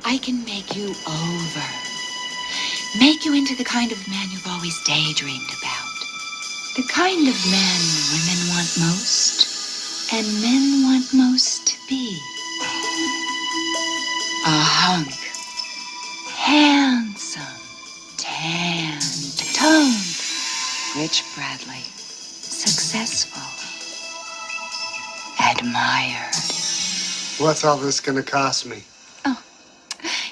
I can make you over. Make you into the kind of man you've always daydreamed about. The kind of man women want most, and men want most to be. A hunk. Handsome. Tanned. Toned. Rich Bradley. Successful. Admired. What's all this gonna cost me? Oh,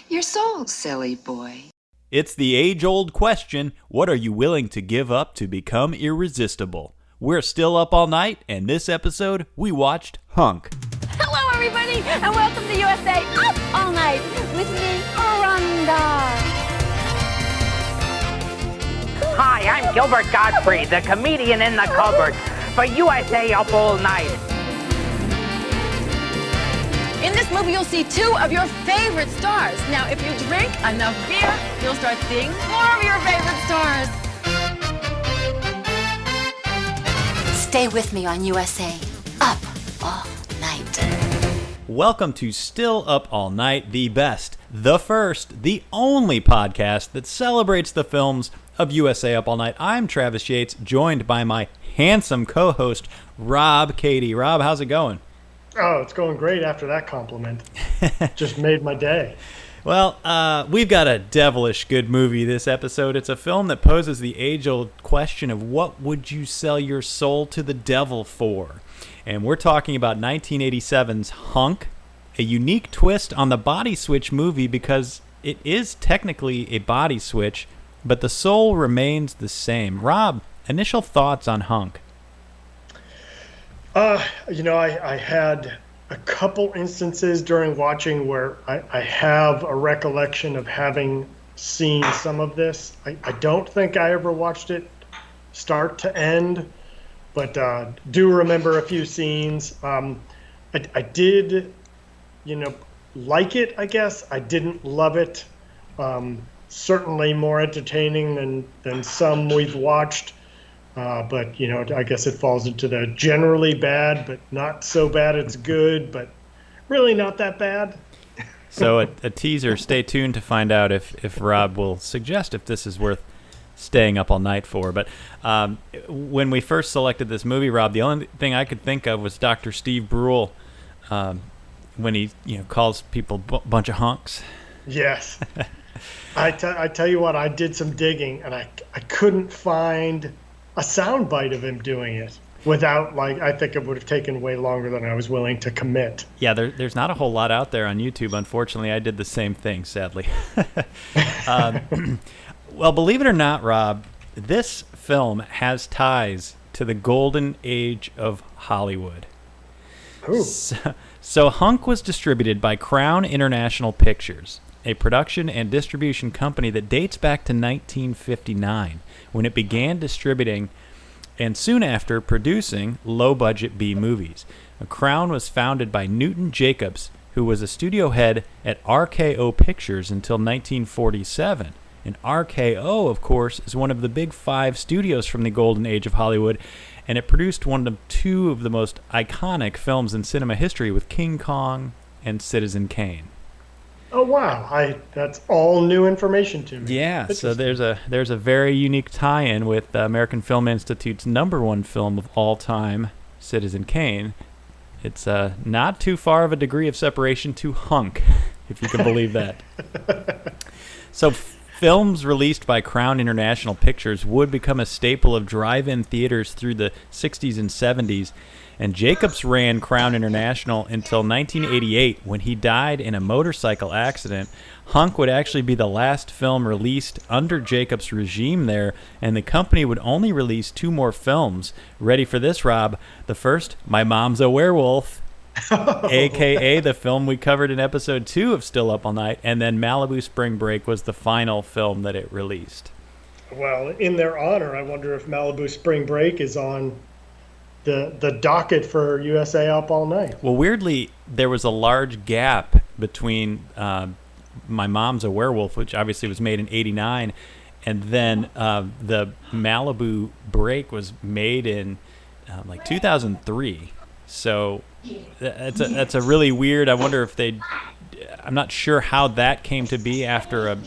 you're sold, silly boy. It's the age-old question, what are you willing to give up to become irresistible? We're still up all night, and this episode, we watched Hunk. Hello, everybody, and welcome to USA Up All Night with me, Rhonda. Hi, I'm Gilbert Gottfried, the comedian in the cupboard, for USA Up All Night. In this movie, you'll see two of your favorite stars. Now, if you drink enough beer, you'll start seeing more of your favorite stars. Stay with me on USA Up All Night. Welcome to Still Up All Night, the best, the first, the only podcast that celebrates the films of USA Up All Night. I'm Travis Yates, joined by my handsome co-host, Rob Cady. Rob, how's it going? Oh, it's going great after that compliment. Just made my day. Well, we've got a devilish good movie this episode. It's a film that poses the age-old question of what would you sell your soul to the devil for? And we're talking about 1987's Hunk, a unique twist on the body switch movie because it is technically a body switch, but the soul remains the same. Rob, initial thoughts on Hunk? I had a couple instances during watching where I have a recollection of having seen some of this. I don't think I ever watched it start to end, but do remember a few scenes. I did, like it, I guess. I didn't love it. Certainly more entertaining than some we've watched. But, I guess it falls into the generally bad, but not so bad it's good, but really not that bad. So a teaser, stay tuned to find out if Rob will suggest if this is worth staying up all night for. But when we first selected this movie, Rob, the only thing I could think of was Dr. Steve Brule when he calls people a bunch of hunks. Yes. I tell you what, I did some digging, and I couldn't find a soundbite of him doing it without, I think it would have taken way longer than I was willing to commit. Yeah, there's not a whole lot out there on YouTube, unfortunately. I did the same thing, sadly. Well, believe it or not, Rob, this film has ties to the golden age of Hollywood. Ooh. So Hunk was distributed by Crown International Pictures, a production and distribution company that dates back to 1959, when it began distributing and soon after producing low-budget B movies. Crown was founded by Newton Jacobs, who was a studio head at RKO Pictures until 1947. And RKO, of course, is one of the big five studios from the golden age of Hollywood, and it produced one of two of the most iconic films in cinema history with King Kong and Citizen Kane. Oh wow! That's all new information to me. Yeah, so there's a very unique tie-in with the American Film Institute's #1 film of all time, Citizen Kane. It's not too far of a degree of separation to Hunk, if you can believe that. So films released by Crown International Pictures would become a staple of drive-in theaters through the 60s and 70s. And Jacobs ran Crown International until 1988 when he died in a motorcycle accident. Hunk would actually be the last film released under Jacobs' regime there, and the company would only release 2 more films. Ready for this, Rob? The first, My Mom's a Werewolf, a.k.a. the film we covered in episode 2 of Still Up All Night, and then Malibu Spring Break was the final film that it released. Well, in their honor, I wonder if Malibu Spring Break is on the docket for USA Up All Night. Well, weirdly, there was a large gap between My Mom's a Werewolf, which obviously was made in '89, and then the Malibu Break was made in 2003. So that's a really weird. I wonder if they I'm not sure how that came to be after a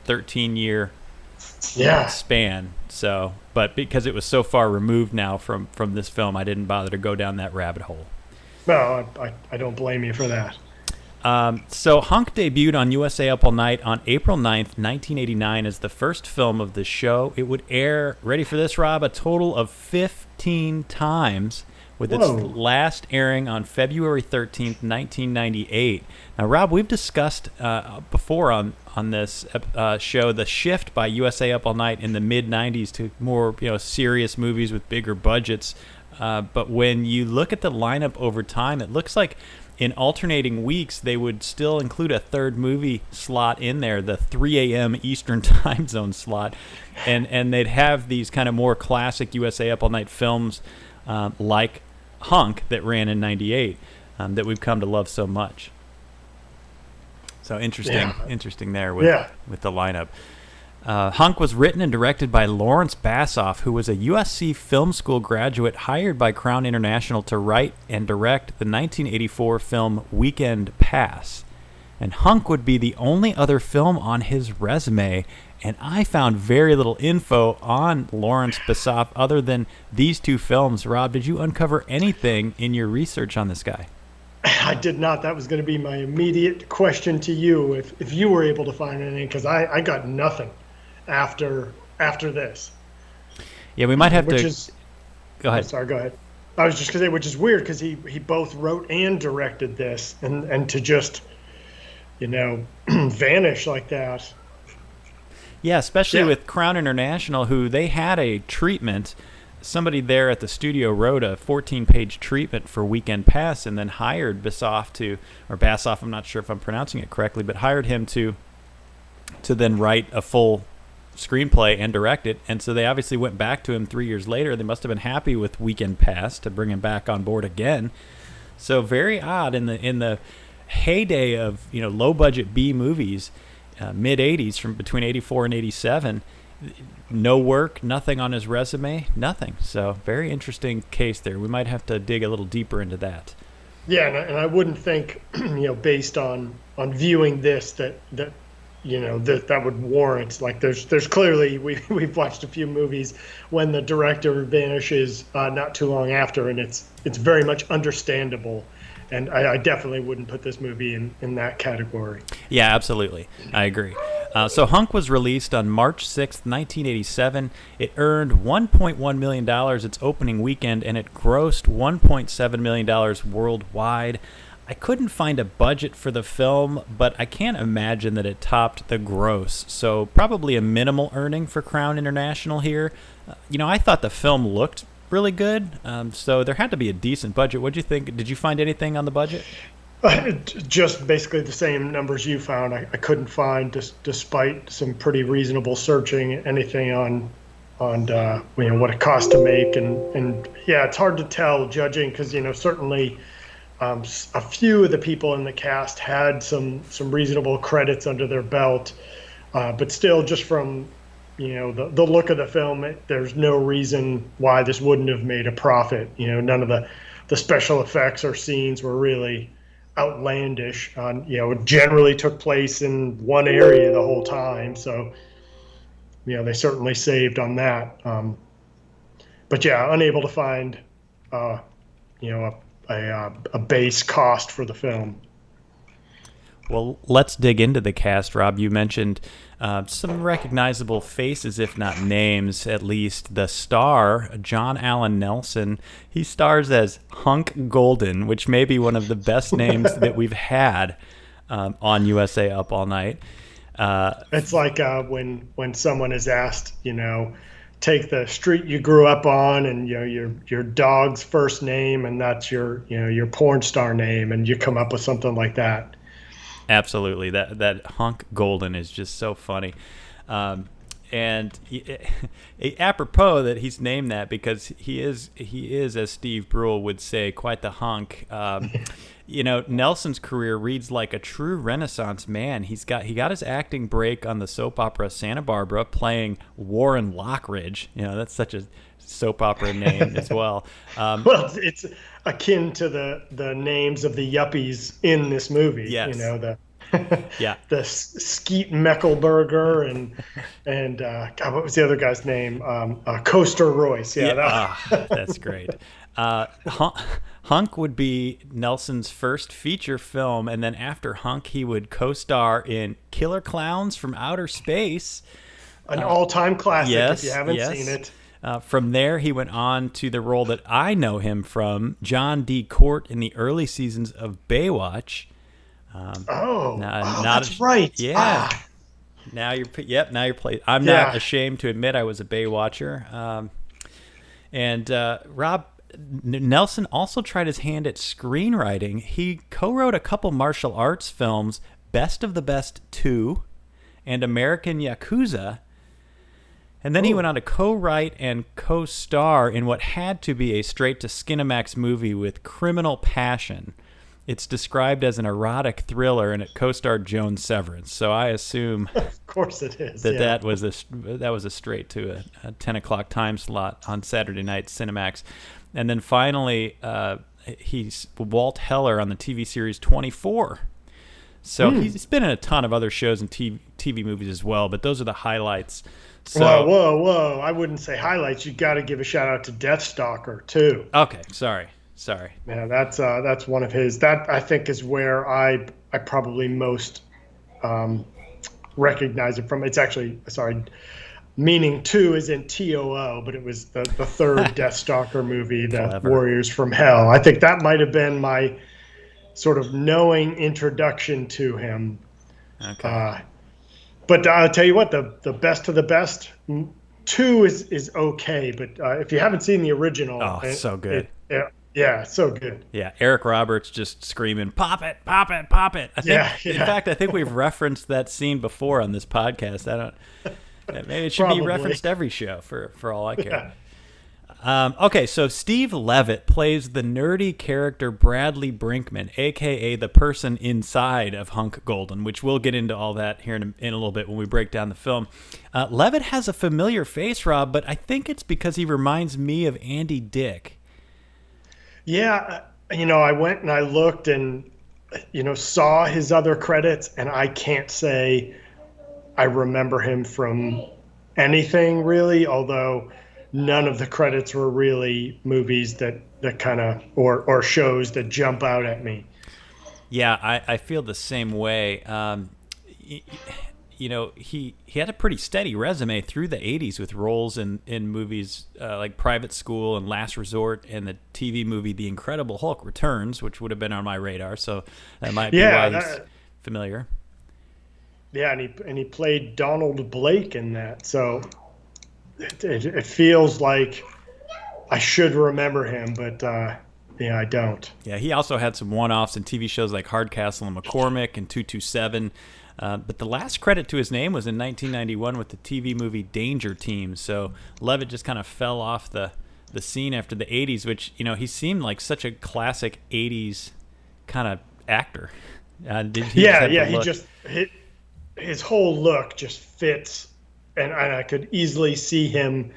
13-year span. So, but because it was so far removed now from this film, I didn't bother to go down that rabbit hole. No, I don't blame you for that. So Hunk debuted on USA Up All Night on April 9th, 1989 as the first film of the show. It would air, ready for this, Rob, a total of 15 times, with its last airing on February 13th, 1998. Now, Rob, we've discussed before on this show the shift by USA Up All Night in the mid-90s to more serious movies with bigger budgets. But when you look at the lineup over time, it looks like in alternating weeks, they would still include a third movie slot in there, the 3 a.m. Eastern time zone slot. And they'd have these kind of more classic USA Up All Night films like Hunk that ran in 98 that we've come to love so much. So interesting there with the lineup. Hunk was written and directed by Lawrence Bassoff, who was a USC Film School graduate hired by Crown International to write and direct the 1984 film Weekend Pass. And Hunk would be the only other film on his resume, and I found very little info on Lawrence Bassoff other than these two films. Rob, did you uncover anything in your research on this guy? I did not. That was going to be my immediate question to you, if you were able to find anything, because I got nothing after this. Yeah, we might have Go ahead. Sorry, go ahead. I was just going to say, which is weird because he both wrote and directed this, and to just vanish like that. Yeah, especially with Crown International, who they had a treatment. Somebody there at the studio wrote a 14-page treatment for Weekend Pass and then hired Bassoff, I'm not sure if I'm pronouncing it correctly, but hired him to then write a full screenplay and direct it. And so they obviously went back to him 3 years later. They must have been happy with Weekend Pass to bring him back on board again. So very odd in the heyday of low budget B movies, mid 80s, from between 84 and 87. No work, nothing on his resume, nothing. So very interesting case there. We might have to dig a little deeper into that. Yeah, and I wouldn't think based on viewing this that would warrant, like there's clearly we've watched a few movies when the director vanishes not too long after, and it's very much understandable, and I definitely wouldn't put this movie in that category. Yeah, absolutely, I agree. So Hunk was released on March 6th, 1987. It earned $1.1 million its opening weekend, and it grossed $1.7 million worldwide. I couldn't find a budget for the film, but I can't imagine that it topped the gross. So probably a minimal earning for Crown International here. I thought the film looked really good, so there had to be a decent budget. What'd you think? Did you find anything on the budget? Just basically the same numbers you found. I couldn't find, despite some pretty reasonable searching, anything on what it cost to make. And yeah, it's hard to tell judging because, certainly a few of the people in the cast had some reasonable credits under their belt, but still, just from the look of the film, there's no reason why this wouldn't have made a profit. None of the special effects or scenes were really outlandish. It generally took place in one area the whole time, so they certainly saved on that. But yeah, unable to find a base cost for the film. Well, let's dig into the cast, Rob. You mentioned some recognizable faces, if not names, at least. The star, John Allen Nelson, he stars as Hunk Golden, which may be one of the best names that we've had on USA Up All Night. It's like when someone is asked, take the street you grew up on and your dog's first name, and that's your porn star name, and you come up with something like that. Absolutely, that Hunk Golden is just so funny, and apropos that he's named that because he is, as Steve Brule would say, quite the hunk. Nelson's career reads like a true Renaissance man. He got his acting break on the soap opera Santa Barbara, playing Warren Lockridge. That's such a soap opera name as well. Well, akin to the names of the yuppies in this movie. Yes. You know, the Yeah. the Skeet Meckelberger and God, what was the other guy's name? Coaster Royce. Yeah, That's great. Hunk would be Nelson's first feature film, and then after Hunk, he would co-star in Killer Clowns from Outer Space. an all-time classic Yes, if you haven't yes. seen it. From there, he went on to the role that I know him from, John D. Court, in the early seasons of Baywatch. That's right. Yeah. Now you're playing. I'm not ashamed to admit I was a Baywatcher. And Rob Nelson also tried his hand at screenwriting. He co-wrote a couple martial arts films, Best of the Best 2 and American Yakuza. And then he went on to co-write and co-star in what had to be a straight-to-Skinamax movie with Criminal Passion. It's described as an erotic thriller, and it co-starred Joan Severance. So I assume, of course, it is. that was a straight to a 10 o'clock time slot on Saturday night Cinemax. And then finally, he's Walt Heller on the TV series 24. So he's been in a ton of other shows and TV movies as well, but those are the highlights. So, whoa! I wouldn't say highlights. You got to give a shout out to Deathstalker too. Okay, sorry. Yeah, that's one of his. That I think is where I probably most recognize it from. It's actually meaning 2 is in TOO, but it was the third Deathstalker movie, the Clever. Warriors from Hell. I think that might have been my sort of knowing introduction to him. Okay. But I'll tell you what, the best of the best, 2 is okay, but if you haven't seen the original, so good. Yeah, so good. Yeah, Eric Roberts just screaming, "Pop it, pop it, pop it!" I think, in fact, I think we've referenced that scene before on this podcast. Maybe it should be referenced every show for all I care. Okay, so Steve Levitt plays the nerdy character Bradley Brinkman, a.k.a. the person inside of Hunk Golden, which we'll get into all that here in a little bit when we break down the film. Levitt has a familiar face, Rob, but I think it's because he reminds me of Andy Dick. Yeah, I went and I looked and, saw his other credits, and I can't say I remember him from anything really, although none of the credits were really movies that kind of, or shows that jump out at me. Yeah, I feel the same way. He had a pretty steady resume through the 80s with roles in movies like Private School and Last Resort, and the TV movie The Incredible Hulk Returns, which would have been on my radar, so that might be why he's familiar. Yeah, and he played Donald Blake in that, so it feels like I should remember him, but I don't. Yeah, he also had some one-offs in TV shows like Hardcastle and McCormick and 227. But the last credit to his name was in 1991 with the TV movie Danger Team. So Levitt just kind of fell off the scene after the 80s, which, he seemed like such a classic 80s kind of actor. His whole look just fits, and I could easily see him,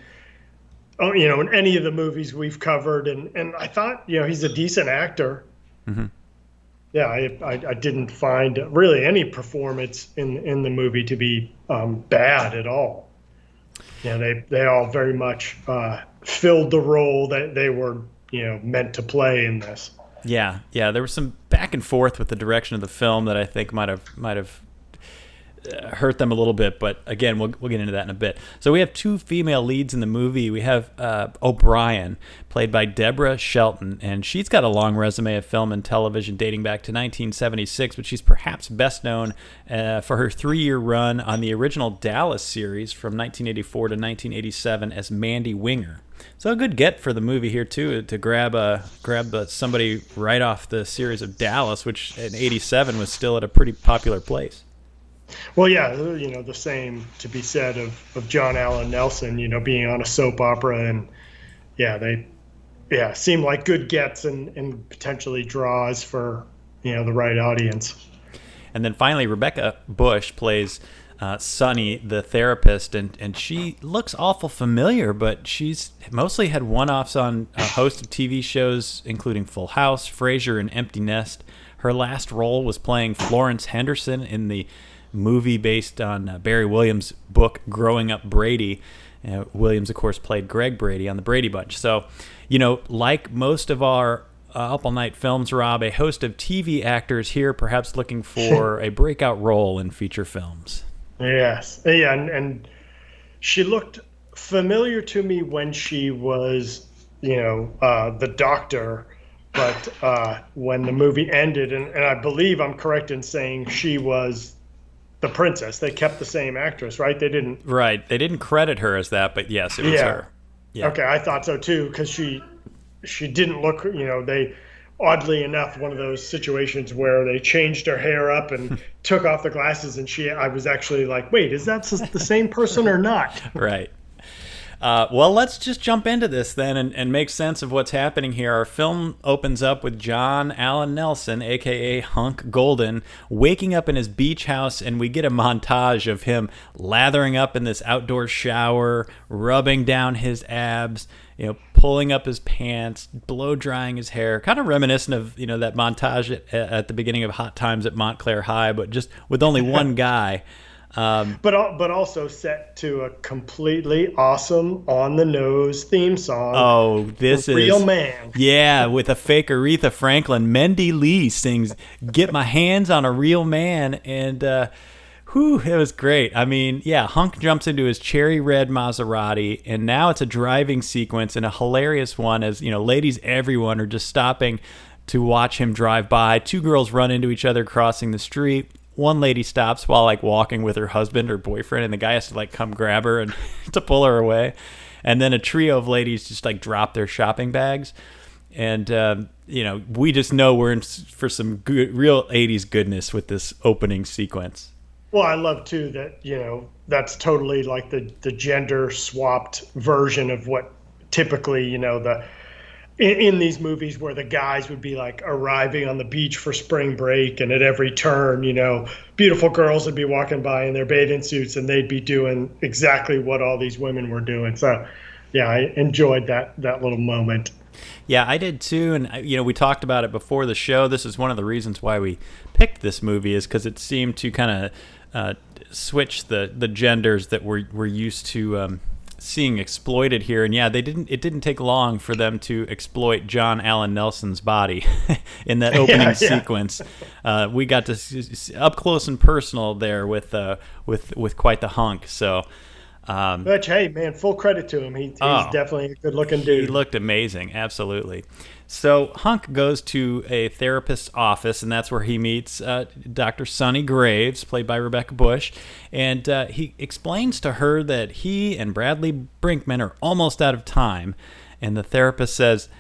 in any of the movies we've covered. And I thought, he's a decent actor. Mm-hmm. Yeah, I didn't find really any performance in the movie to be bad at all. Yeah, they all very much filled the role that they were meant to play in this. Yeah, there was some back and forth with the direction of the film that I think might have hurt them a little bit, but again, we'll get into that in a bit. So we have 2 female leads in the movie. We have O'Brien, played by Deborah Shelton, and she's got a long resume of film and television dating back to 1976, but she's perhaps best known for her 3-year run on the original Dallas series from 1984 to 1987 as Mandy Winger. So a good get for the movie here too, to grab somebody right off the series of Dallas, which in '87 was still at a pretty popular place. Well, yeah, the same to be said of John Allen Nelson, being on a soap opera, and they seem like good gets and potentially draws for the right audience. And then finally, Rebecca Bush plays Sunny, the therapist, and she looks awful familiar, but she's mostly had one-offs on a host of TV shows, including Full House, Frasier, and Empty Nest. Her last role was playing Florence Henderson in the movie based on Barry Williams' book, Growing Up Brady. Williams, of course, played Greg Brady on The Brady Bunch. So, like most of our Up All Night films, Rob, a host of TV actors here perhaps looking for a breakout role in feature films. Yes. Yeah, and she looked familiar to me when she was, the doctor, but when the movie ended, and I believe I'm correct in saying she was the princess. They kept the same actress, right? They didn't. Right. They didn't credit her as that, but yes, it was her. Yeah. Okay, I thought so too, because she didn't look. They oddly enough one of those situations where they changed her hair up and took off the glasses, and I was actually like, wait, is that the same person or not? Right. Well, let's just jump into this then and make sense of what's happening here. Our film opens up with John Allen Nelson, a.k.a. Hunk Golden, waking up in his beach house, and we get a montage of him lathering up in this outdoor shower, rubbing down his abs, pulling up his pants, blow drying his hair, kind of reminiscent of, that montage at the beginning of Hot Times at Montclair High, but just with only one guy. But also set to a completely awesome on-the-nose theme song. Oh, this is Real Man. Yeah, with a fake Aretha Franklin. Mendy Lee sings "Get My Hands on a Real Man," and it was great. I mean, yeah, Hunk jumps into his cherry red Maserati, and now it's a driving sequence, and a hilarious one as ladies everyone are just stopping to watch him drive by. Two girls run into each other crossing the street. One lady stops while walking with her husband or boyfriend, and the guy has to come grab her and to pull her away. And then a trio of ladies just drop their shopping bags. And, we just know we're in for some good, real 80s goodness with this opening sequence. Well, I love too that, that's totally the gender swapped version of what typically, in these movies where the guys would be arriving on the beach for spring break, and at every turn, beautiful girls would be walking by in their bathing suits, and they'd be doing exactly what all these women were doing. So, yeah, I enjoyed that little moment. Yeah, I did too. And, we talked about it before the show. This is one of the reasons why we picked this movie, is because it seemed to kind of switch the genders that we're used to seeing exploited here. And yeah, it didn't take long for them to exploit John Allen Nelson's body in that opening sequence. We got to see up close and personal there with quite the hunk. So but hey, man, full credit to him. He's definitely a good looking dude. He looked amazing. Absolutely. So Hunk goes to a therapist's office, and that's where he meets Dr. Sonny Graves, played by Rebecca Bush. And he explains to her that he and Bradley Brinkman are almost out of time. And the therapist says,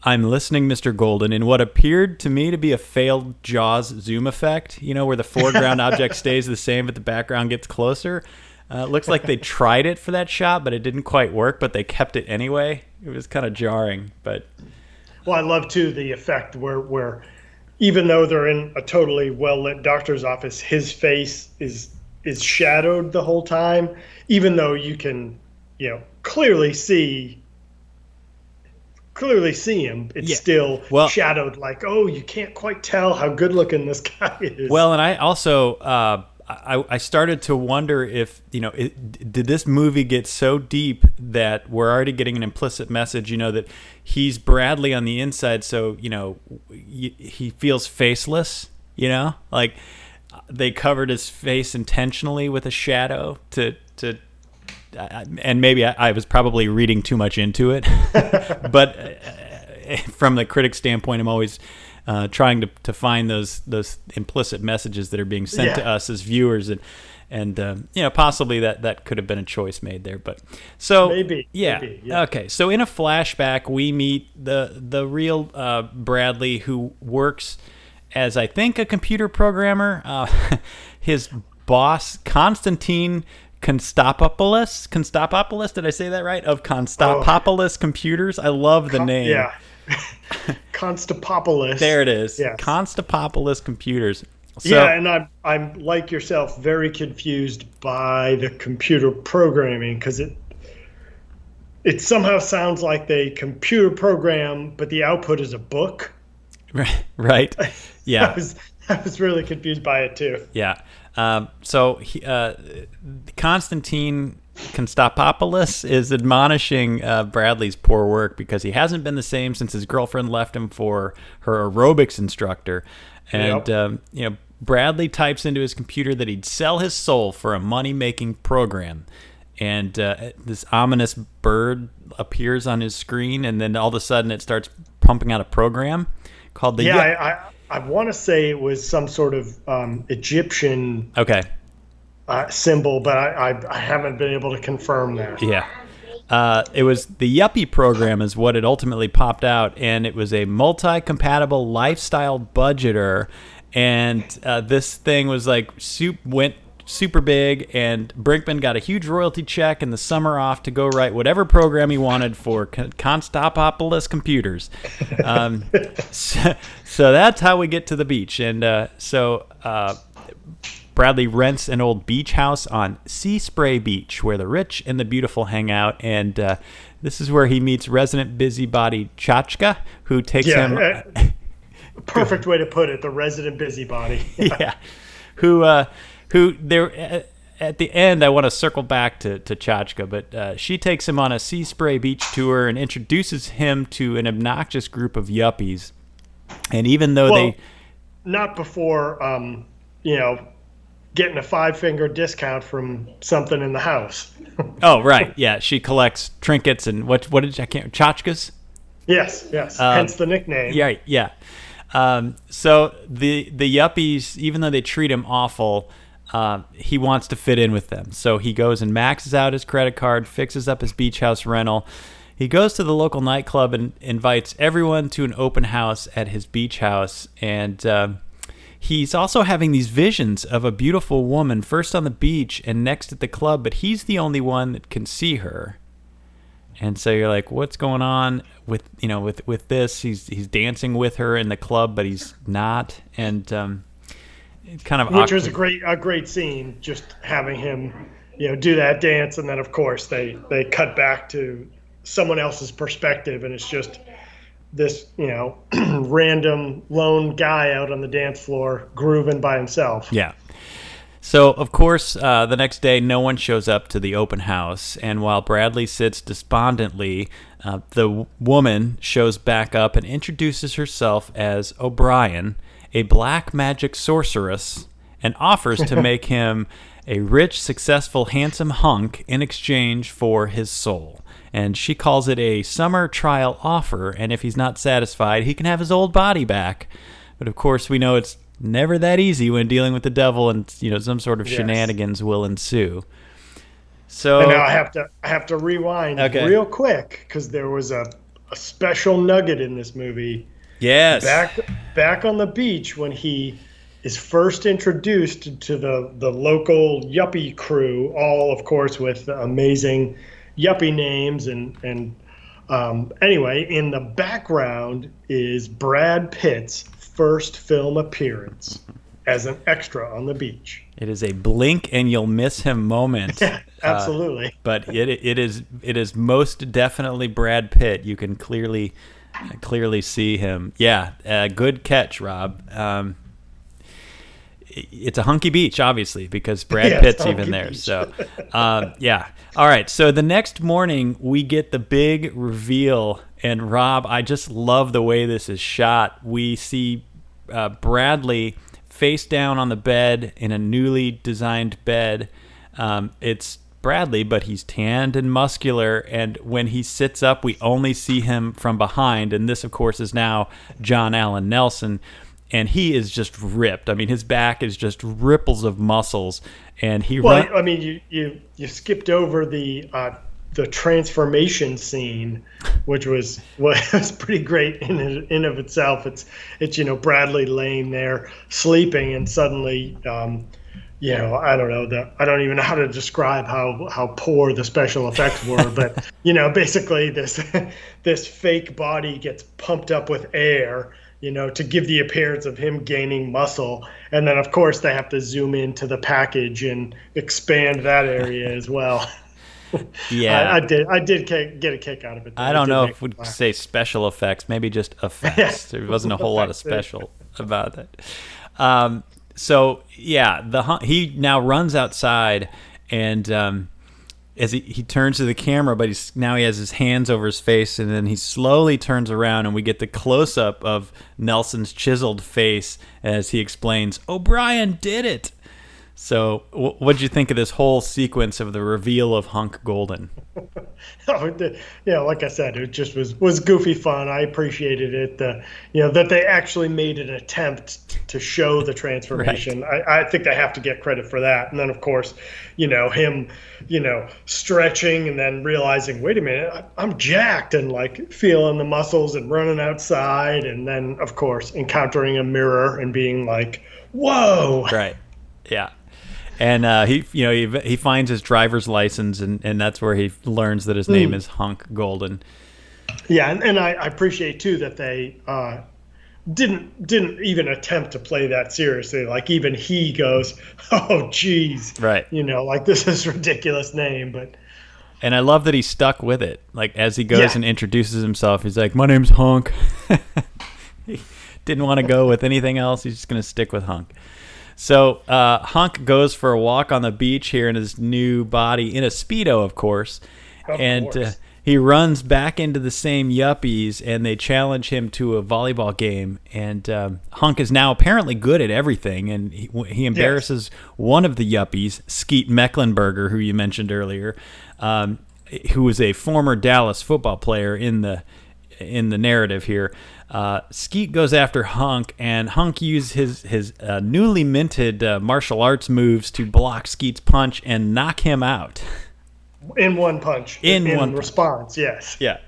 "I'm listening, Mr. Golden, in what appeared to me to be a failed Jaws zoom effect, where the foreground object stays the same but the background gets closer. It looks like they tried it for that shot, but it didn't quite work, but they kept it anyway." It was kind of jarring, but... Well, I love, too, the effect where even though they're in a totally well-lit doctor's office, his face is shadowed the whole time, even though you can, clearly see him. It's still shadowed, you can't quite tell how good-looking this guy is. Well, and I also... I started to wonder if, did this movie get so deep that we're already getting an implicit message, that he's Bradley on the inside, so, he feels faceless, they covered his face intentionally with a shadow and maybe I was probably reading too much into it, but from the critic standpoint, I'm always... trying to find those implicit messages that are being sent to us as viewers, and possibly that could have been a choice made there, but so maybe. Okay, so in a flashback we meet the real Bradley, who works as, I think, a computer programmer. His boss, Konstantin Konstantopoulos, did I say that right? Of Konstantopoulos Computers. I love the name. Yeah. Konstantopoulos. There it is. Yes. Konstantopoulos Computers. Yeah, and I'm like yourself, very confused by the computer programming, because it somehow sounds like they computer program, but the output is a book. Right. Yeah. I was really confused by it too. Yeah. Constantine Konstantopoulos is admonishing Bradley's poor work because he hasn't been the same since his girlfriend left him for her aerobics instructor. And, Bradley types into his computer that he'd sell his soul for a money-making program. And this ominous bird appears on his screen, and then all of a sudden it starts pumping out a program called the... Yeah, I want to say it was some sort of Egyptian symbol, but I haven't been able to confirm that. Yeah. It was the Yuppie program is what it ultimately popped out, and it was a multi-compatible lifestyle budgeter, and this thing was like went super big, and Brinkman got a huge royalty check and the summer off to go write whatever program he wanted for Konstantopoulos computers. So that's how we get to the beach. And Bradley rents an old beach house on Sea Spray Beach where the rich and the beautiful hang out. And this is where he meets resident busybody Chachka, who takes him... perfect way to put it, the resident busybody. Yeah. Who there at the end, I want to circle back to Chachka, but she takes him on a Sea Spray Beach tour and introduces him to an obnoxious group of yuppies. And even though not before, getting a 5-finger discount from something in the house. Oh, right. Yeah. She collects trinkets and what did Chachkas? Yes. Hence the nickname. Yeah. So the yuppies, even though they treat him awful, he wants to fit in with them. So he goes and maxes out his credit card, fixes up his beach house rental. He goes to the local nightclub and invites everyone to an open house at his beach house. And he's also having these visions of a beautiful woman, first on the beach and next at the club, but he's the only one that can see her. And so you're like, what's going on with this? He's dancing with her in the club, but he's not. And it's kind of which awkward. was a great scene, just having him, do that dance, and then of course they cut back to someone else's perspective, and it's just this random lone guy out on the dance floor grooving by himself. Yeah. So, of course, the next day, no one shows up to the open house, and while Bradley sits despondently, the woman shows back up and introduces herself as O'Brien, a black magic sorceress, and offers to make him a rich, successful, handsome hunk in exchange for his soul. And she calls it a summer trial offer, and if he's not satisfied, he can have his old body back. But, of course, we know it's never that easy when dealing with the devil, and some sort of shenanigans will ensue. So and now I have to rewind real quick, because there was a special nugget in this movie. Yes. Back on the beach when he is first introduced to the local yuppie crew, all of course with amazing yuppie names, and anyway, in the background is Brad Pitt's first film appearance as an extra on the beach. It is a blink and you'll miss him moment. Yeah, absolutely. But it is most definitely Brad Pitt. You can clearly see him. Yeah, good catch, Rob. It's a hunky beach, obviously, because Brad Pitt's even there. Beach. So, yeah. All right. So the next morning we get the big reveal, and Rob, I just love the way this is shot. We see Bradley face down on the bed in a newly designed bed. It's Bradley, but he's tanned and muscular, and when he sits up, we only see him from behind. And this, of course, is now John Allen Nelson. And he is just ripped. I mean, his back is just ripples of muscles, and he. Well, I mean, you skipped over the transformation scene, which was pretty great in of itself. It's Bradley laying there sleeping, and suddenly, I don't know I don't even know how to describe how poor the special effects were, but basically this fake body gets pumped up with air. to give the appearance of him gaining muscle. And then, of course, they have to zoom into the package and expand that area as well. Yeah. I did get a kick out of it, though. I don't It did know make if me we'd laugh. say special effects, maybe just effects. There wasn't a whole lot of Effects, special about that. So yeah, he now runs outside, and as he turns to the camera, but he has his hands over his face, and then he slowly turns around, and we get the close up of Nelson's chiseled face as he explains, "O'Brien did it." So, what'd you think of this whole sequence of the reveal of Hunk Golden? Like I said, it just was goofy fun. I appreciated it. That they actually made an attempt to show the transformation. Right. I think they have to get credit for that. And then, of course, him, stretching and then realizing, wait a minute, I'm jacked, and like feeling the muscles and running outside. And then, of course, encountering a mirror and being like, whoa. Right. Yeah. And he finds his driver's license, and that's where he learns that his name is Hunk Golden. Yeah, and I appreciate too that they didn't even attempt to play that seriously. Like even he goes, "Oh, geez," right? Like this is a ridiculous name, but. And I love that he stuck with it. Like as he goes and introduces himself, he's like, "My name's Hunk." He didn't want to go with anything else. He's just gonna stick with Hunk. So Hunk goes for a walk on the beach here in his new body, in a Speedo, of course. He runs back into the same yuppies, and they challenge him to a volleyball game. And Hunk is now apparently good at everything, and he embarrasses one of the yuppies, Skeet Mecklenburger, who you mentioned earlier, who was a former Dallas football player in the narrative here. Skeet goes after Hunk, and Hunk uses his newly minted martial arts moves to block Skeet's punch and knock him out. In one punch. In response, yes. Yeah.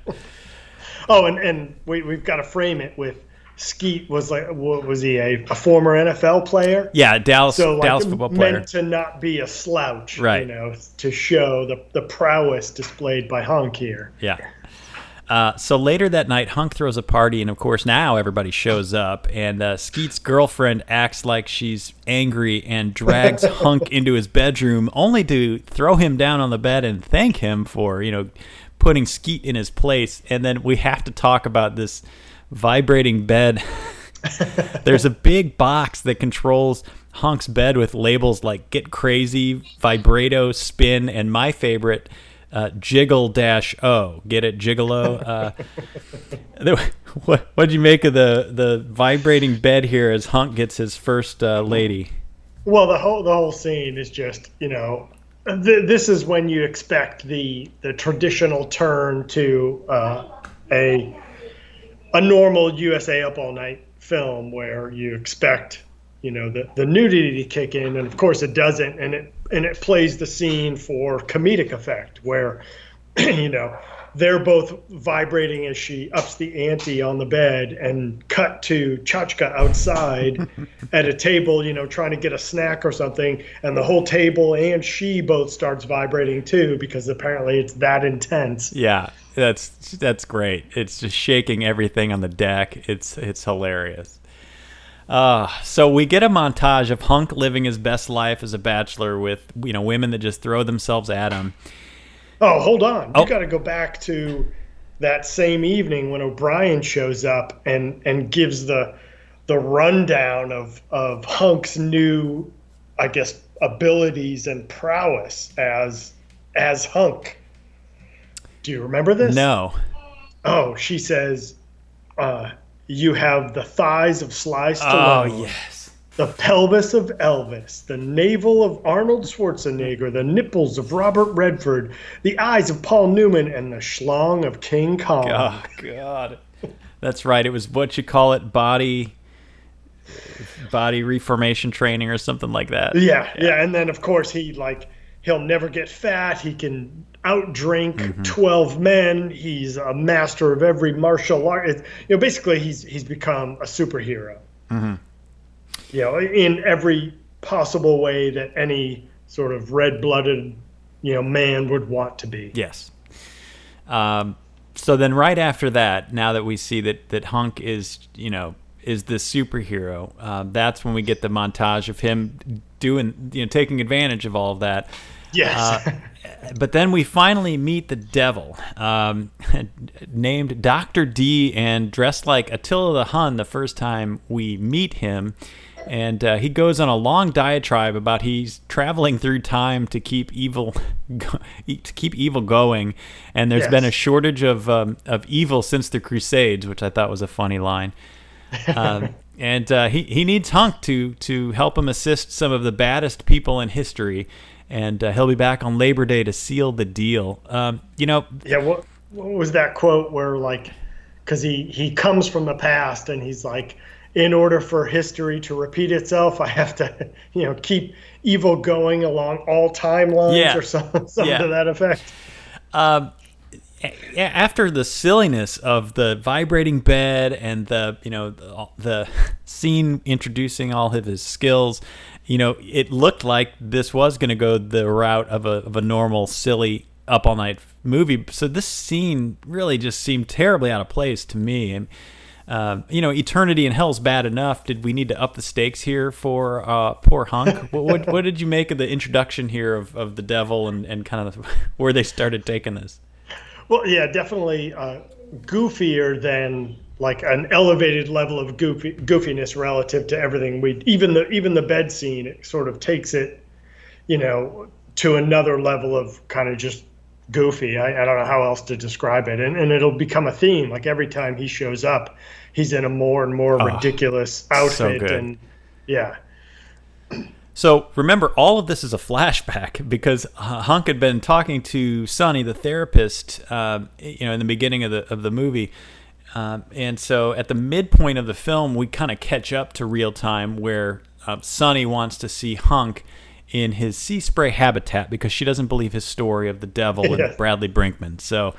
Oh, and we've got to frame it with Skeet was he a former NFL player? Yeah, Dallas football player. Meant to not be a slouch, right? To show the prowess displayed by Hunk here. Yeah. So later that night, Hunk throws a party, and of course now everybody shows up, and Skeet's girlfriend acts like she's angry and drags Hunk into his bedroom, only to throw him down on the bed and thank him for, putting Skeet in his place. And then we have to talk about this vibrating bed. There's a big box that controls Hunk's bed with labels like "Get Crazy," "Vibrato," "Spin," and my favorite, Jiggle-O. Get it, Gigolo? What'd you make of the vibrating bed here as Hunk gets his first lady? Well, the whole scene is just, this is when you expect the traditional turn to a normal USA Up All Night film where you expect the nudity to kick in, and of course it doesn't, and it plays the scene for comedic effect where they're both vibrating as she ups the ante on the bed, and cut to Chachka outside at a table trying to get a snack or something, and the whole table and she both starts vibrating too, because apparently it's that intense. Yeah, that's great. It's just shaking everything on the deck. It's hilarious. So we get a montage of Hunk living his best life as a bachelor with women that just throw themselves at him. Oh, hold on. You got to go back to that same evening when O'Brien shows up and gives the rundown of Hunk's new, I guess, abilities and prowess as Hunk. Do you remember this? No. Oh, she says, you have the thighs of Sly Stallone. Oh, yes. The pelvis of Elvis, the navel of Arnold Schwarzenegger, the nipples of Robert Redford, the eyes of Paul Newman, and the schlong of King Kong. Oh, God. That's right. It was what you call it, body reformation training or something like that. Yeah. And then, of course, he'll never get fat. He can outdrink 12 men. He's a master of every martial art. Basically, he's become a superhero. Mm-hmm. In every possible way that any sort of red-blooded, man would want to be. Yes. So then right after that, now that we see that Hunk is, is this superhero. That's when we get the montage of him doing, taking advantage of all of that. Yes. But then we finally meet the devil, named Dr. D and dressed like Attila the Hun the first time we meet him. And he goes on a long diatribe about he's traveling through time to keep evil going, and there's been a shortage of evil since the Crusades, which I thought was a funny line. And he needs Hunk to help him assist some of the baddest people in history, and he'll be back on Labor Day to seal the deal. Yeah. What was that quote where, like, because he comes from the past and he's like, in order for history to repeat itself, I have to, keep evil going along all timelines, or something to that effect. After the silliness of the vibrating bed and the scene introducing all of his skills, it looked like this was going to go the route of a normal, silly Up All Night movie. So this scene really just seemed terribly out of place to me. And eternity in hell's bad enough. Did we need to up the stakes here for poor Hunk? What did you make of the introduction here of the devil and kind of where they started taking this? Well, yeah, definitely goofier than like an elevated level of goofiness relative to everything even the bed scene. It sort of takes it, to another level of kind of just goofy. I don't know how else to describe it, and it'll become a theme. Like every time he shows up, he's in a more and more ridiculous outfit. So good. And yeah. So remember, all of this is a flashback because Hunk had been talking to Sonny, the therapist, in the beginning of the movie, and so at the midpoint of the film, we kind of catch up to real time where Sonny wants to see Hunk in his sea spray habitat because she doesn't believe his story of the devil and Bradley Brinkman. So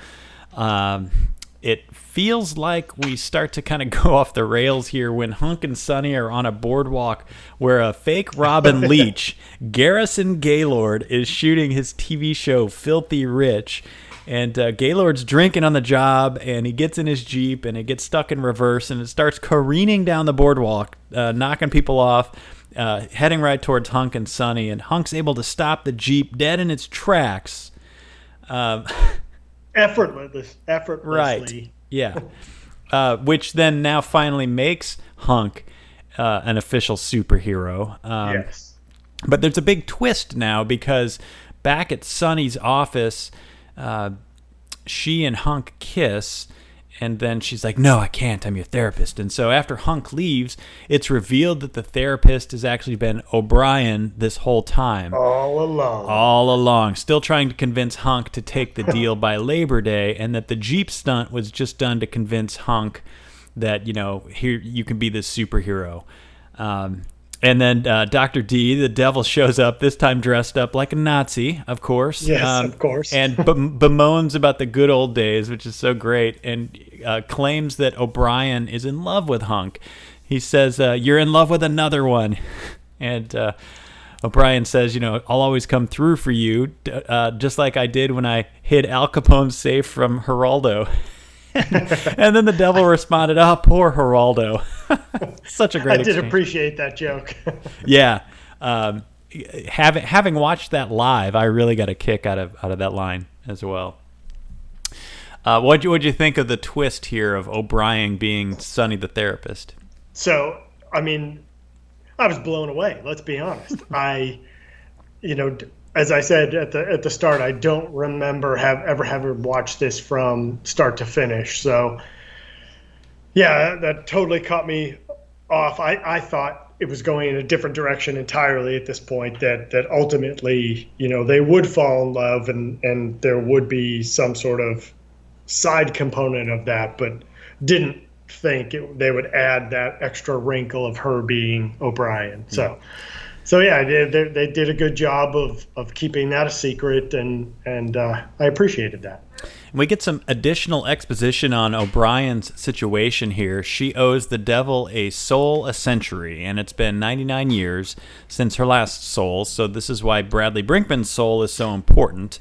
it feels like we start to kind of go off the rails here when Hunk and Sonny are on a boardwalk where a fake Robin Leach, Garrison Gaylord, is shooting his TV show Filthy Rich. And Gaylord's drinking on the job, and he gets in his Jeep, and it gets stuck in reverse, and it starts careening down the boardwalk, knocking people off, heading right towards Hunk and Sonny. And Hunk's able to stop the Jeep dead in its tracks. Effortlessly. Right. Yeah. Which then now finally makes Hunk an official superhero. Yes. But there's a big twist now because back at Sonny's office, she and Hunk kiss, and then she's like, "No, I can't. I'm your therapist." And so after Hunk leaves, it's revealed that the therapist has actually been O'Brien this whole time. All along. Still trying to convince Hunk to take the deal by Labor Day, and that the Jeep stunt was just done to convince Hunk that, here you can be this superhero. And then Dr. D, the devil, shows up, this time dressed up like a Nazi, of course. Yes, of course. And bemoans about the good old days, which is so great, and claims that O'Brien is in love with Hunk. He says, "You're in love with another one." And O'Brien says, "I'll always come through for you, just like I did when I hid Al Capone's safe from Geraldo." And then the devil responded, "Oh, poor Geraldo." Such a great exchange. I did appreciate that joke. Yeah. Having watched that live, I really got a kick out of that line as well. What'd you think of the twist here of O'Brien being Sonny the therapist? So, I mean, I was blown away. Let's be honest. As I said at the start, I don't remember ever having watched this from start to finish. So, yeah, that totally caught me off. I thought it was going in a different direction entirely at this point, that ultimately, they would fall in love and there would be some sort of side component of that, but didn't think they would add that extra wrinkle of her being O'Brien. So yeah, they did a good job of keeping that a secret, and I appreciated that. We get some additional exposition on O'Brien's situation here. She owes the devil a soul a century, and it's been 99 years since her last soul, so this is why Bradley Brinkman's soul is so important.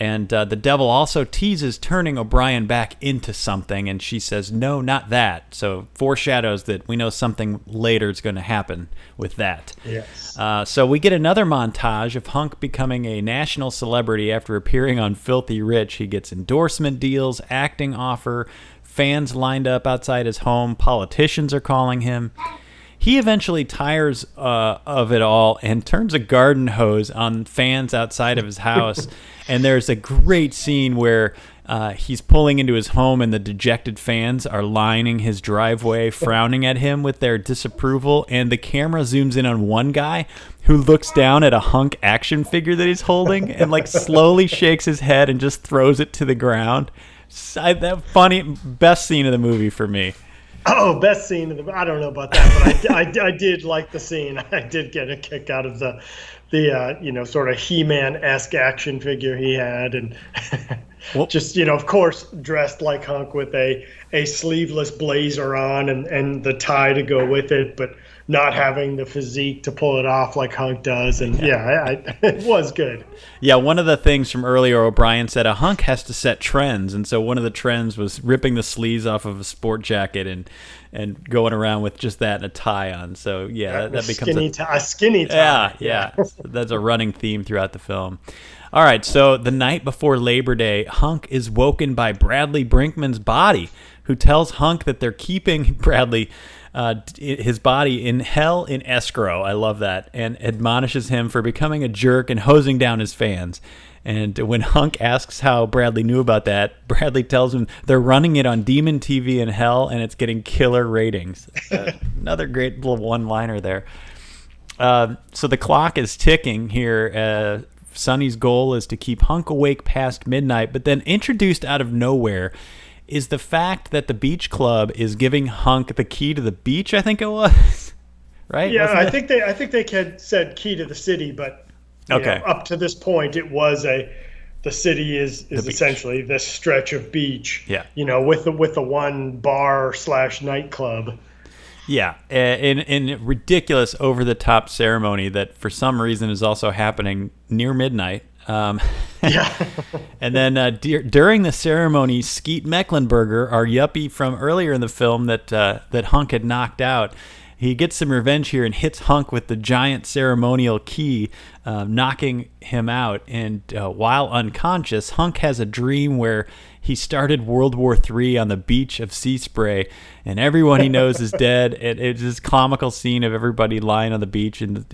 And the devil also teases turning O'Brien back into something, and she says, no, not that. So foreshadows that we know something later is going to happen with that. Yes. So we get another montage of Hunk becoming a national celebrity after appearing on Filthy Rich. He gets endorsement deals, acting offer, fans lined up outside his home, politicians are calling him. He eventually tires of it all and turns a garden hose on fans outside of his house. And there's a great scene where he's pulling into his home and the dejected fans are lining his driveway, frowning at him with their disapproval. And the camera zooms in on one guy who looks down at a Hunk action figure that he's holding and like slowly shakes his head and just throws it to the ground. That funny, best scene of the movie for me. Oh, best scene of the. I don't know about that, but I did like the scene. I did get a kick out of the sort of He-Man-esque action figure he had, and just of course dressed like Hunk with a sleeveless blazer on and the tie to go with it, but not having the physique to pull it off like Hunk does. And it was good. Yeah, one of the things from earlier, O'Brien said a Hunk has to set trends, and so one of the trends was ripping the sleeves off of a sport jacket and going around with just that and a tie on. So that becomes a skinny tie. Yeah. That's a running theme throughout the film. All right, so the night before Labor Day, Hunk is woken by Bradley Brinkman's body, who tells Hunk that they're keeping Bradley his body in hell in escrow. I love that. And admonishes him for becoming a jerk and hosing down his fans. And when Hunk asks how Bradley knew about that, Bradley tells him they're running it on Demon TV in hell and it's getting killer ratings. Another great little one-liner there. So the clock is ticking here. Sonny's goal is to keep Hunk awake past midnight, but then introduced out of nowhere is the fact that the beach club is giving Hunk the key to the beach, I think it was. Right? Yeah, I think they had said key to the city, but up to this point it was the city is essentially this stretch of beach. Yeah. With the one bar / nightclub. Yeah, in ridiculous over the top ceremony that for some reason is also happening near midnight. Yeah. And then during the ceremony, Skeet Mecklenburger, our yuppie from earlier in the film that Hunk had knocked out, he gets some revenge here and hits Hunk with the giant ceremonial key, knocking him out. And while unconscious, Hunk has a dream where he started World War III on the beach of Sea Spray, and everyone he knows is dead. It's this comical scene of everybody lying on the beach and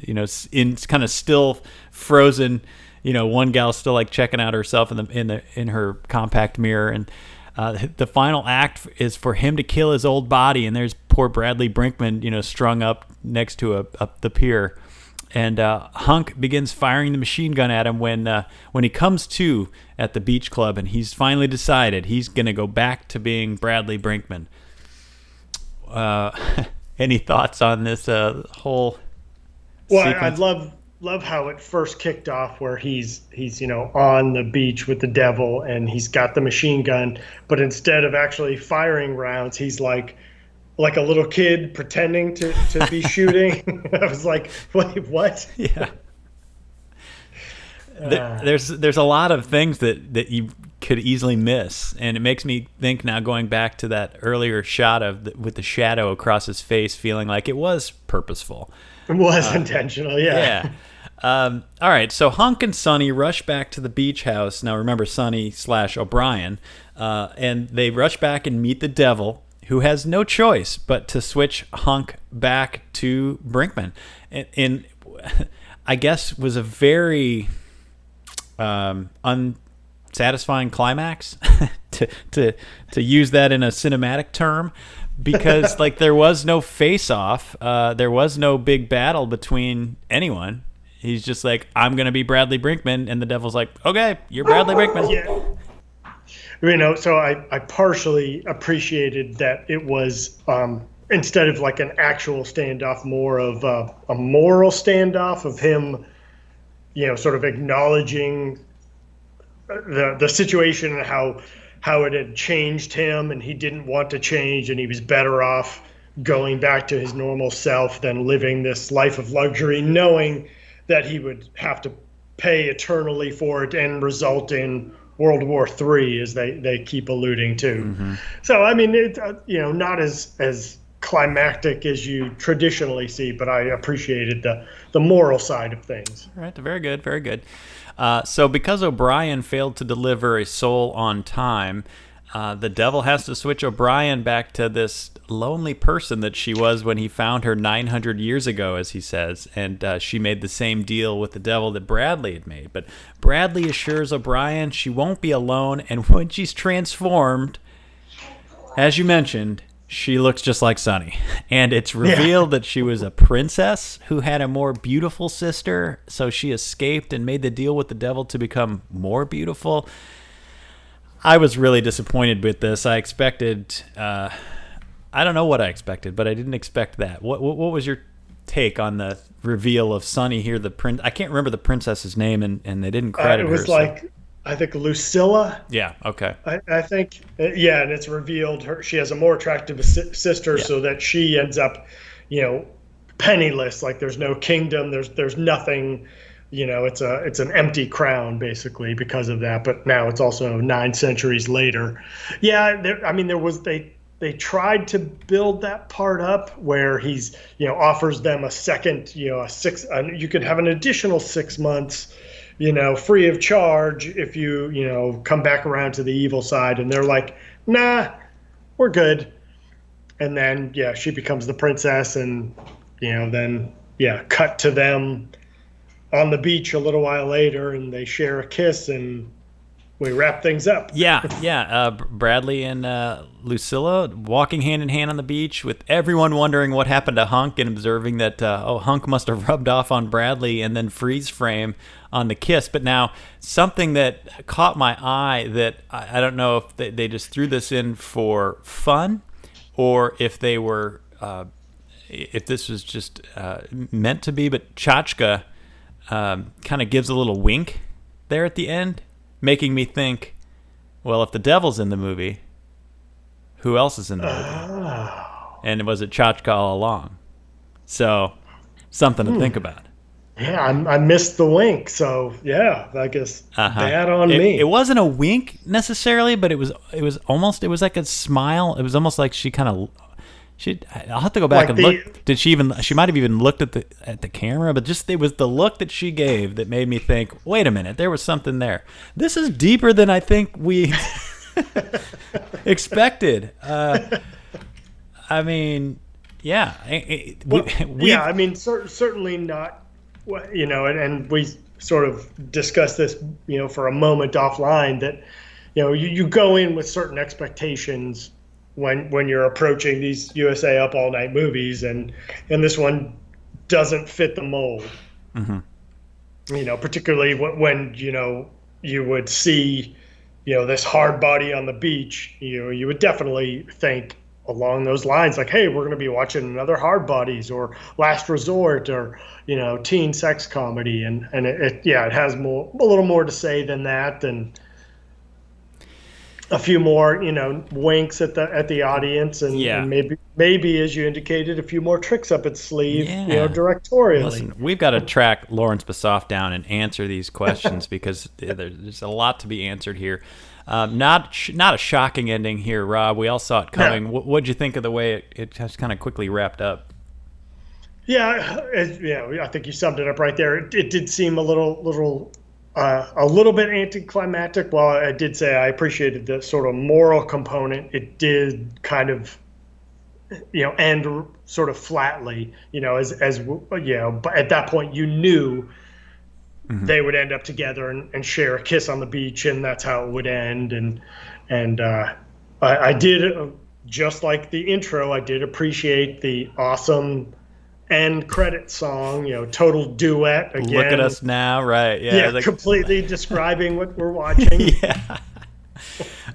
in kind of still frozen. One gal still like checking out herself in her compact mirror, and the final act is for him to kill his old body. And there's poor Bradley Brinkman, strung up next to the pier, and Hunk begins firing the machine gun at him when he comes to at the beach club, and he's finally decided he's gonna go back to being Bradley Brinkman. Any thoughts on this whole? Well, sequence? I love how it first kicked off, where he's on the beach with the devil and he's got the machine gun, but instead of actually firing rounds, he's like a little kid pretending to be shooting. I was like, wait, what? Yeah. There's a lot of things that you could easily miss, and it makes me think now, going back to that earlier shot with the shadow across his face, feeling like it was purposeful. It was intentional, yeah. All right, so Hunk and Sonny rush back to the beach house. Now remember, Sonny / O'Brien, and they rush back and meet the devil, who has no choice but to switch Hunk back to Brinkman. And I guess was a very unsatisfying climax to use that in a cinematic term, because like there was no face-off, there was no big battle between anyone. He's just like, I'm gonna be Bradley Brinkman, and the devil's like, okay, you're Bradley Brinkman. Yeah. So I partially appreciated that it was instead of like an actual standoff, more of a moral standoff of him, sort of acknowledging the situation and how it had changed him, and he didn't want to change, and he was better off going back to his normal self than living this life of luxury, knowing that he would have to pay eternally for it and result in World War III, as they keep alluding to. So I mean, it's not as climactic as you traditionally see, but I appreciated the moral side of things. All right, very good, very good. So because O'Brien failed to deliver a soul on time, the devil has to switch O'Brien back to this lonely person that she was when he found her 900 years ago, as he says, and she made the same deal with the devil that Bradley had made. But Bradley assures O'Brien she won't be alone, and when she's transformed, as you mentioned, she looks just like Sunny. And it's revealed that she was a princess who had a more beautiful sister, so she escaped and made the deal with the devil to become more beautiful. I was really disappointed with this. I expected, I don't know what I expected, but I didn't expect that. What was your take on the reveal of Sunny here? I can't remember the princess's name, and they didn't credit her. It was like, I think Lucilla. Yeah. Okay. I think, and it's revealed she has a more attractive sister, so that she ends up, penniless. Like there's no kingdom. There's nothing. It's an empty crown basically because of that. But now it's also 9 centuries later. Yeah. They tried to build that part up where he's offers them a second you could have an additional 6 months. Free of charge if you come back around to the evil side. And they're like, nah, we're good. And then, she becomes the princess and, cut to them on the beach a little while later and they share a kiss and we wrap things up. Bradley and Lucilla walking hand in hand on the beach with everyone wondering what happened to Hunk and observing that, Hunk must have rubbed off on Bradley and then freeze frame on the kiss. But now something that caught my eye that I don't know if they just threw this in for fun or if they were, if this was just meant to be, but Chachka kind of gives a little wink there at the end, making me think, well, if the devil's in the movie, who else is in the movie? And was it Chachka all along? So, something to think about. Yeah, I missed the wink, so I guess bad on me. It wasn't a wink necessarily, but it was like a smile. It was almost like she kind of. I'll have to go back and look. Did she even? She might have even looked at the camera, but just it was the look that she gave that made me think. Wait a minute, there was something there. This is deeper than I think we expected. I mean, certainly not. And we sort of discussed this, for a moment offline. That, you go in with certain expectations when you're approaching these USA Up All Night movies, and this one doesn't fit the mold. Particularly when you would see this hard body on the beach, you would definitely think along those lines, like, hey, we're going to be watching another Hard Bodies or Last Resort or teen sex comedy, and it has a little more to say than that, and a few more, winks at the audience, and maybe as you indicated, a few more tricks up its sleeve, directorially. Listen, we've got to track Lawrence Bassoff down and answer these questions because there's a lot to be answered here. Not a shocking ending here, Rob. We all saw it coming. No. What'd you think of the way it just kind of quickly wrapped up? I think you summed it up right there. It did seem a little bit anticlimactic. While I did say I appreciated the sort of moral component, it did kind of, end sort of flatly. But at that point you knew they would end up together and share a kiss on the beach, and that's how it would end. And I did, just like the intro, I did appreciate the awesome end credit song, total duet again. Look at us now, right? Yeah, completely describing what we're watching.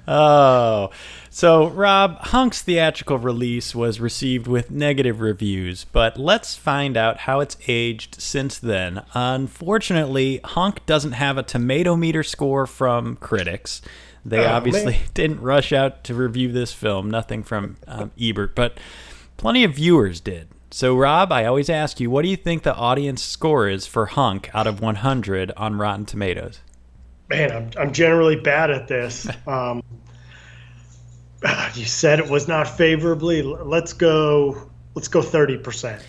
Oh, so Rob, Hunk's theatrical release was received with negative reviews, but let's find out how it's aged since then. Unfortunately, Hunk doesn't have a tomato meter score from critics. They obviously didn't rush out to review this film. Nothing from Ebert, but plenty of viewers did. So, Rob, I always ask you, what do you think the audience score is for Hunk out of 100 on Rotten Tomatoes? Man, I'm generally bad at this. You said it was not favorably. Let's go 30%.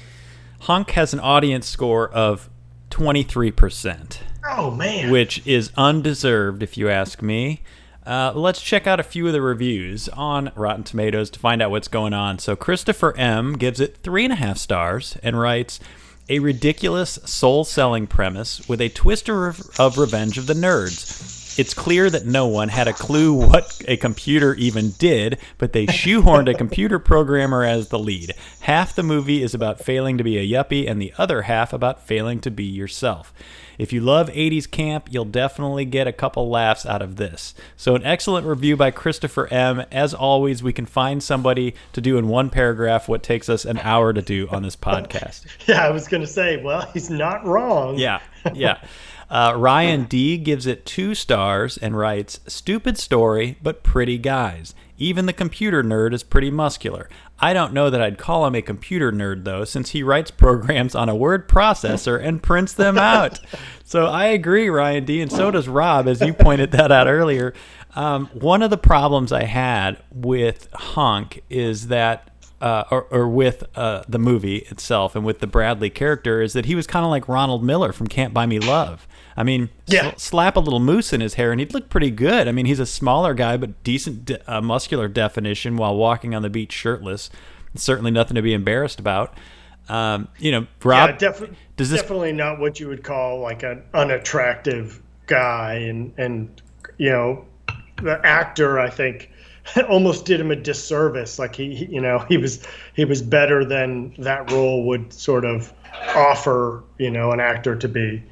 Hunk has an audience score of 23%. Oh, man. Which is undeserved, if you ask me. Let's check out a few of the reviews on Rotten Tomatoes to find out what's going on. So Christopher M. gives it 3.5 stars and writes, a ridiculous, soul-selling premise with a twist of Revenge of the Nerds. It's clear that no one had a clue what a computer even did, but they shoehorned a computer programmer as the lead. Half the movie is about failing to be a yuppie, and the other half about failing to be yourself. If you love 80s camp, you'll definitely get a couple laughs out of this. So an excellent review by Christopher M. As always, we can find somebody to do in one paragraph what takes us an hour to do on this podcast. Yeah, I was going to say, well, he's not wrong. Yeah. Ryan D. gives it 2 stars and writes, stupid story, but pretty guys. Even the computer nerd is pretty muscular. I don't know that I'd call him a computer nerd, though, since he writes programs on a word processor and prints them out. So I agree, Ryan D., and so does Rob, as you pointed that out earlier. One of the problems I had with Hunk is that with the movie itself and with the Bradley character is that he was kind of like Ronald Miller from Can't Buy Me Love. I mean, slap a little mousse in his hair and he'd look pretty good. I mean, he's a smaller guy, but decent muscular definition while walking on the beach shirtless. Certainly nothing to be embarrassed about. Rob, definitely not what you would call like an unattractive guy. And the actor, I think, almost did him a disservice. Like he was better than that role would sort of offer, an actor to be.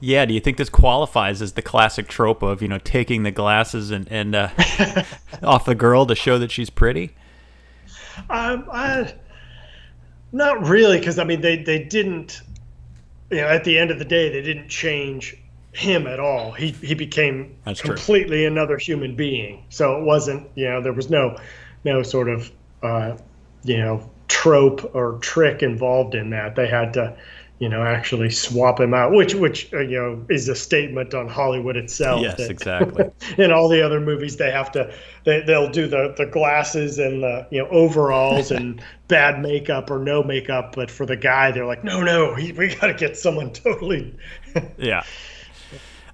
Yeah, do you think this qualifies as the classic trope of, taking the glasses and off the girl to show that she's pretty? Not really, because I mean they didn't. At the end of the day, they didn't change him at all. He became completely another human being. So it wasn't, there was no sort of trope or trick involved in that. They had to actually swap him out, which is a statement on Hollywood itself. Yes, exactly. In all the other movies, they'll do the glasses and the overalls and bad makeup or no makeup, but for the guy, they're like, no, we got to get someone totally. Yeah.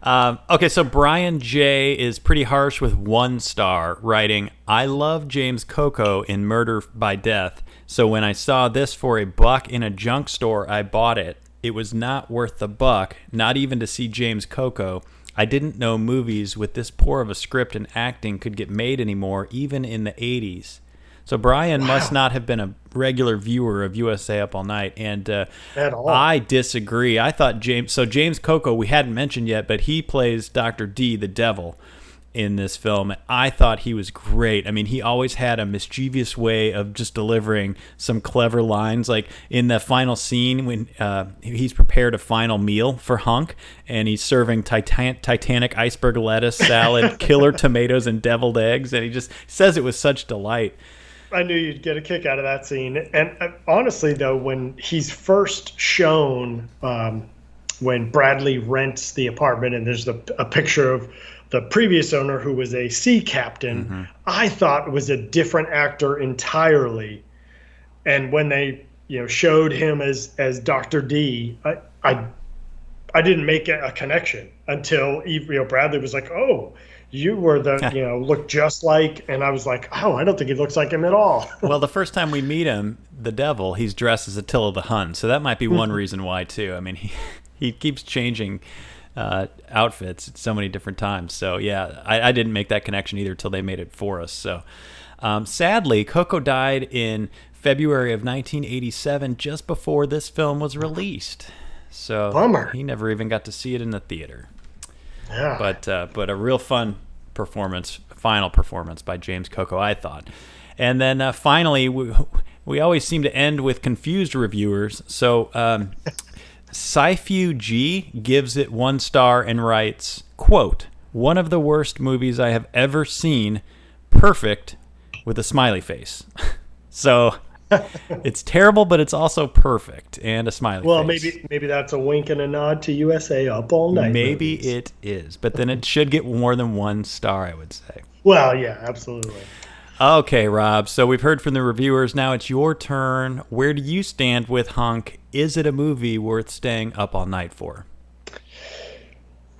Okay, so Brian J. is pretty harsh with 1 star, writing, I love James Coco in Murder by Death, so when I saw this for $1 in a junk store, I bought it. It was not worth the buck, not even to see James Coco. I didn't know movies with this poor of a script and acting could get made anymore, even in the 80s. So Brian must not have been a regular viewer of USA Up All Night, and at all. I disagree. I thought James Coco, we hadn't mentioned yet, but he plays Dr. D, the devil, in this film. I thought he was great. I mean, he always had a mischievous way of just delivering some clever lines. Like in the final scene when he's prepared a final meal for Hunk, and he's serving Titanic iceberg lettuce salad, killer tomatoes, and deviled eggs, and he just says it with such delight. I knew you'd get a kick out of that scene. And honestly, though, when he's first shown, when Bradley rents the apartment and there's a picture of the previous owner who was a sea captain, I thought it was a different actor entirely. And when they showed him as Dr. D, I didn't make a connection until Bradley was like, oh, you were the, look just like, and I was like, oh, I don't think he looks like him at all. Well, the first time we meet him, the devil, he's dressed as Attila the Hun. So that might be one reason why, too. I mean, he keeps changing outfits at so many different times. So, yeah, I didn't make that connection either until they made it for us. So, sadly, Coco died in February of 1987, just before this film was released. So bummer. He never even got to see it in the theater. Yeah. But a real fun final performance by James Coco, I thought. And then finally, we always seem to end with confused reviewers. So Saifu G gives it 1 star and writes, quote, one of the worst movies I have ever seen, perfect, with a smiley face. So It's terrible, but it's also perfect, and a smiley Well, face. maybe that's a wink and a nod to USA Up All Night. Maybe movies. it is, but then it should get more than 1 star, I would say. Well, yeah, absolutely. Okay, Rob, so we've heard from the reviewers. Now it's your turn. Where do you stand with Hunk? Is it a movie worth staying up all night for?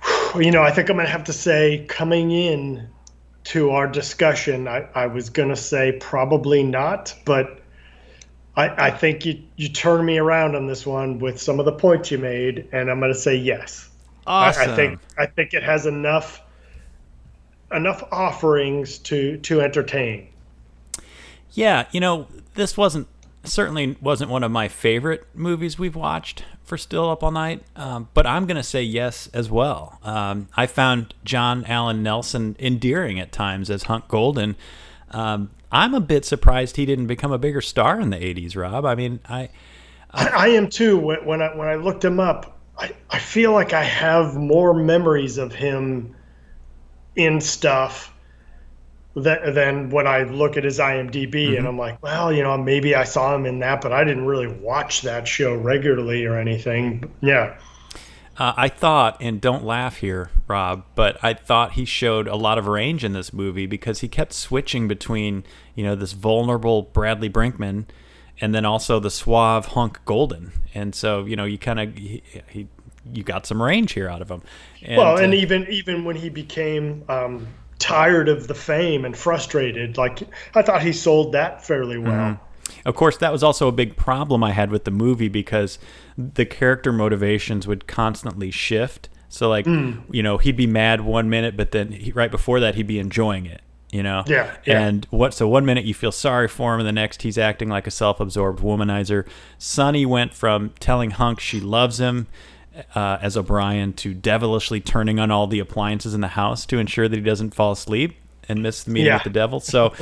I think I'm going to have to say, coming in to our discussion, I was going to say probably not, but I think you turned me around on this one with some of the points you made, and I'm going to say yes. Awesome. I think it has enough offerings to entertain. Yeah, this certainly wasn't one of my favorite movies we've watched for Still Up All Night, but I'm going to say yes as well. I found John Allen Nelson endearing at times as Hunk Golden. I'm a bit surprised he didn't become a bigger star in the 80s, Rob. I mean, I am too. When I looked him up, I feel like I have more memories of him in stuff than when I look at his IMDb, and I'm like, well, maybe I saw him in that, but I didn't really watch that show regularly or anything. Yeah. I thought, and don't laugh here, Rob, but I thought he showed a lot of range in this movie because he kept switching between, this vulnerable Bradley Brinkman and then also the suave Hunk Golden. And so, you kind of, you got some range here out of him. And even when he became tired of the fame and frustrated, like, I thought he sold that fairly well. Of course, that was also a big problem I had with the movie because the character motivations would constantly shift. So, like, he'd be mad 1 minute, but then right before that, he'd be enjoying it, Yeah. And so 1 minute you feel sorry for him, and the next he's acting like a self-absorbed womanizer. Sunny went from telling Hunk she loves him as O'Brien to devilishly turning on all the appliances in the house to ensure that he doesn't fall asleep and miss the meeting with the devil. So,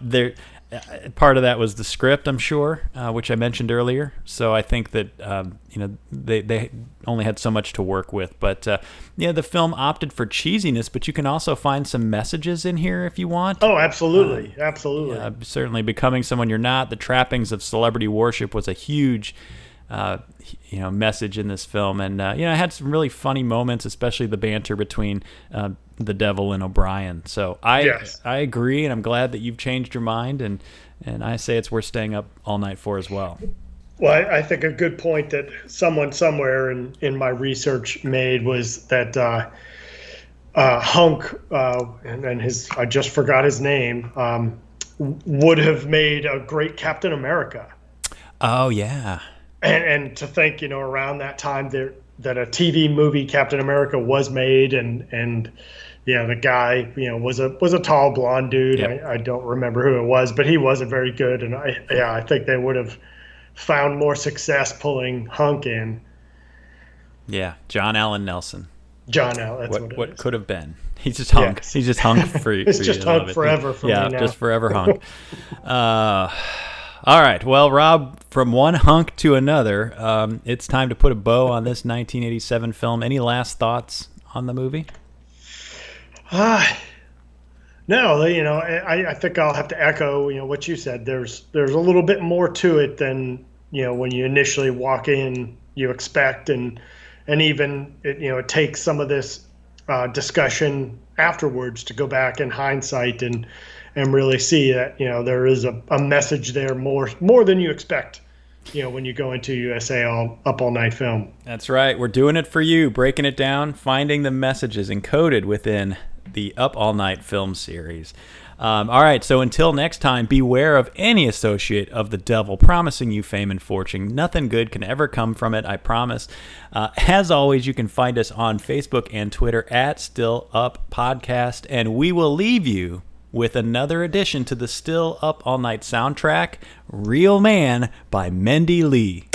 there. Part of that was the script, I'm sure, which I mentioned earlier. So I think that they only had so much to work with. But the film opted for cheesiness, but you can also find some messages in here if you want. Oh, absolutely, absolutely. Certainly, becoming someone you're not. The trappings of celebrity worship was a huge message in this film, and it had some really funny moments, especially the banter between the devil and O'Brien. So I agree, and I'm glad that you've changed your mind, and I say it's worth staying up all night for as well. Well, I think a good point that someone somewhere in my research made was that Hunk and his, I just forgot his name, would have made a great Captain America. Oh yeah. And to think, around that time that a TV movie Captain America was made, and the guy, was a tall blonde dude. Yep. I don't remember who it was, but he wasn't very good. And I think they would have found more success pulling Hunk in. Yeah, John Allen Nelson. John Allen. That's what could have been. He's just Hunk. Yes. He's just Hunk for you. It's just Hunk forever for me now. Yeah, just forever Hunk. All right. Well, Rob, from one hunk to another, it's time to put a bow on this 1987 film. Any last thoughts on the movie? No, I think I'll have to echo, what you said. There's a little bit more to it than, when you initially walk in, you expect, and even it takes some of this discussion afterwards to go back in hindsight and really see that there is a message there more than you expect when you go into USA Up All Night film. That's right. We're doing it for you, breaking it down, finding the messages encoded within the Up All Night film series. All right, so until next time, beware of any associate of the devil promising you fame and fortune. Nothing good can ever come from it, I promise. As always, you can find us on Facebook and Twitter at Still Up Podcast, and we will leave you with another addition to the Still Up All Night soundtrack, Real Man by Mendy Lee.